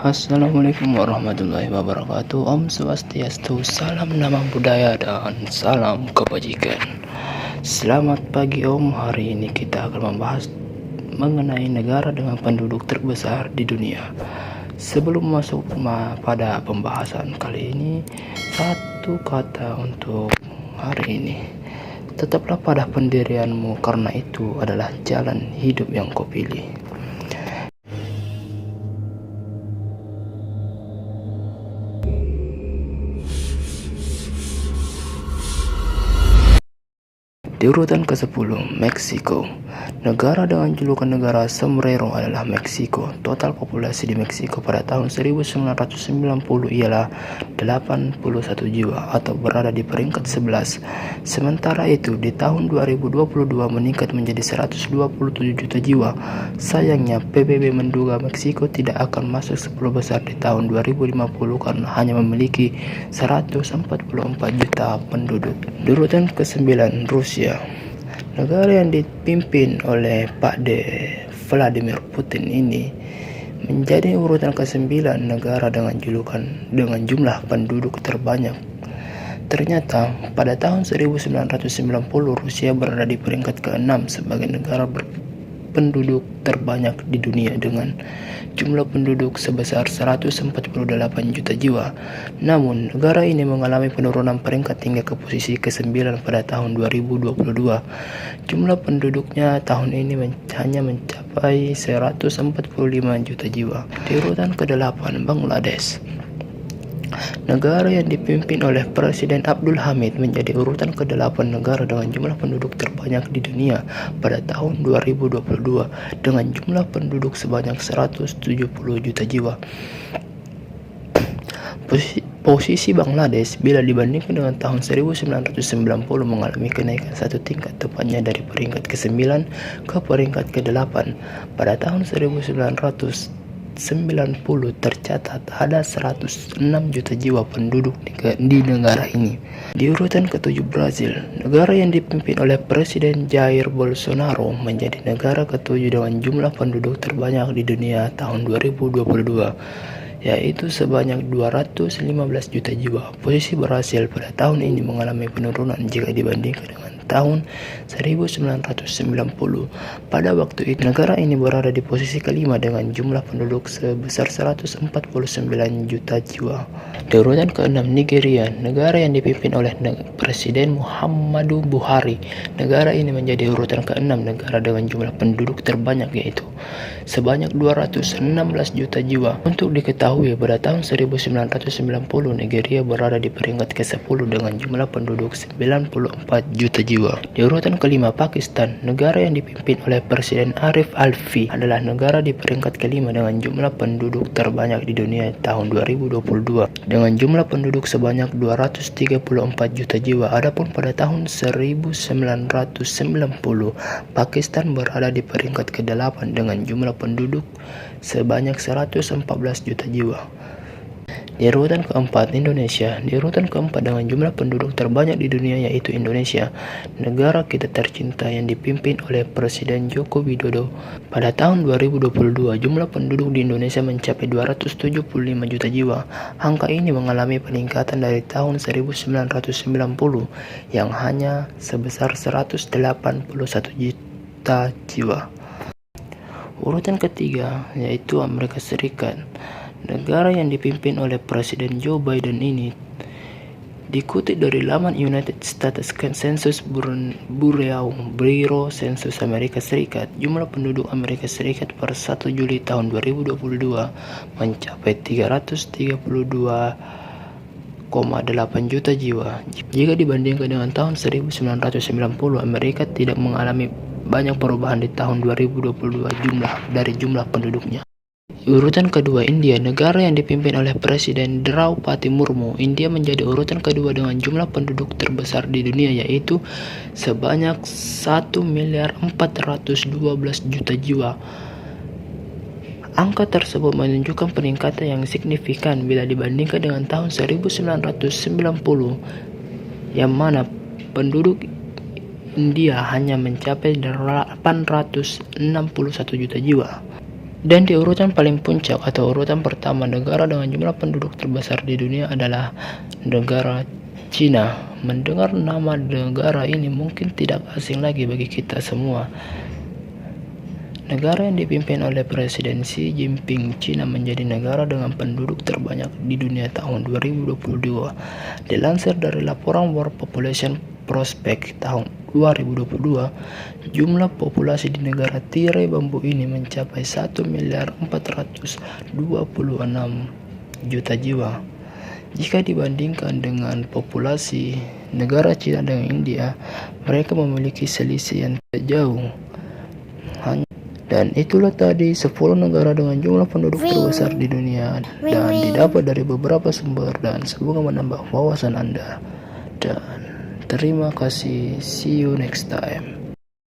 Assalamualaikum warahmatullahi wabarakatuh. Om Swastiastu, salam nama budaya dan salam kebajikan. Selamat pagi Om, hari ini kita akan membahas mengenai negara dengan penduduk terbesar di dunia. Sebelum masuk pada pembahasan kali ini, satu kata untuk hari ini. Tetaplah pada pendirianmu, karena itu adalah jalan hidup yang kau pilih. Di urutan ke-10, Meksiko. Negara dengan julukan negara sombrero adalah Meksiko. Total populasi di Meksiko pada tahun 1990 ialah 81 jiwa atau berada di peringkat 11. Sementara itu di tahun 2022 meningkat menjadi 127 juta jiwa. Sayangnya PBB menduga Meksiko tidak akan masuk 10 besar di tahun 2050 karena hanya memiliki 144 juta penduduk. Di urutan ke-9, Rusia. Negara yang dipimpin oleh Pak Vladimir Putin ini menjadi urutan ke-9 negara dengan jumlah penduduk terbanyak. Ternyata pada tahun 1990 Rusia berada di peringkat ke-6 sebagai negara penduduk terbanyak di dunia dengan jumlah penduduk sebesar 148 juta jiwa. Namun, negara ini mengalami penurunan peringkat hingga ke posisi ke-9 pada tahun 2022. Jumlah penduduknya tahun ini hanya mencapai 145 juta jiwa. Di urutan ke-8, Bangladesh. Negara yang dipimpin oleh Presiden Abdul Hamid menjadi urutan ke-8 negara dengan jumlah penduduk terbanyak di dunia pada tahun 2022 dengan jumlah penduduk sebanyak 170 juta jiwa. Posisi Bangladesh bila dibandingkan dengan tahun 1990 mengalami kenaikan satu tingkat, tepatnya dari peringkat ke-9 ke peringkat ke-8. Pada tahun 1990 tercatat ada 106 juta jiwa penduduk di negara ini. Di urutan ke-7, Brazil. Negara yang dipimpin oleh Presiden Jair Bolsonaro menjadi negara ke-7 dengan jumlah penduduk terbanyak di dunia tahun 2022, yaitu sebanyak 215 juta jiwa. Posisi Brasil pada tahun ini mengalami penurunan jika dibandingkan dengan tahun 1990. Pada waktu itu negara ini berada di posisi kelima dengan jumlah penduduk sebesar 149 juta jiwa. Di urutan ke-6, Nigeria. Negara yang dipimpin oleh Presiden Muhammadu Buhari. Negara ini menjadi urutan ke-6 negara dengan jumlah penduduk terbanyak, yaitu sebanyak 216 juta jiwa. Untuk diketahui, pada tahun 1990 Nigeria berada di peringkat ke-10 dengan jumlah penduduk 94 juta jiwa. Di urutan ke-5, Pakistan. Negara yang dipimpin oleh Presiden Arif Alvi adalah negara di peringkat ke-5 dengan jumlah penduduk terbanyak di dunia tahun 2022 dengan jumlah penduduk sebanyak 234 juta jiwa. Adapun pada tahun 1990 Pakistan berada di peringkat ke-8 dengan jumlah penduduk sebanyak 114 juta jiwa. Di urutan ke-4, Indonesia. Di urutan ke-4 dengan jumlah penduduk terbanyak di dunia yaitu Indonesia, negara kita tercinta yang dipimpin oleh Presiden Joko Widodo. Pada tahun 2022 jumlah penduduk di Indonesia mencapai 275 juta jiwa. Angka ini mengalami peningkatan dari tahun 1990 yang hanya sebesar 181 juta jiwa. Urutan ketiga yaitu Amerika Serikat. Negara yang dipimpin oleh Presiden Joe Biden ini dikutip dari laman United States Census Bureau Sensus Amerika Serikat. Jumlah penduduk Amerika Serikat per 1 Juli tahun 2022 mencapai 332,8 juta jiwa. Jika dibandingkan dengan tahun 1990, Amerika tidak mengalami banyak perubahan di tahun 2022 jumlah penduduknya. Urutan kedua, India. Negara yang dipimpin oleh Presiden Draupadi Murmu. India menjadi urutan kedua dengan jumlah penduduk terbesar di dunia yaitu sebanyak 1.412 juta jiwa. Angka tersebut menunjukkan peningkatan yang signifikan bila dibandingkan dengan tahun 1990 yang mana penduduk India hanya mencapai 861 juta jiwa. Dan di urutan paling puncak atau urutan pertama, negara dengan jumlah penduduk terbesar di dunia adalah negara Cina. Mendengar nama negara ini mungkin tidak asing lagi bagi kita semua. Negara yang dipimpin oleh Presiden Xi Jinping, Cina menjadi negara dengan penduduk terbanyak di dunia tahun 2022. Dilansir dari laporan World Population Prospect tahun 2022, jumlah populasi di negara tirai bambu ini mencapai 1.426.000.000 jiwa. Jika dibandingkan dengan populasi negara Cina dengan India, mereka memiliki selisih yang tidak jauh. Dan itulah tadi 10 negara dengan jumlah penduduk terbesar di dunia dan didapat dari beberapa sumber, dan semoga menambah wawasan Anda. Dan terima kasih, see you next time.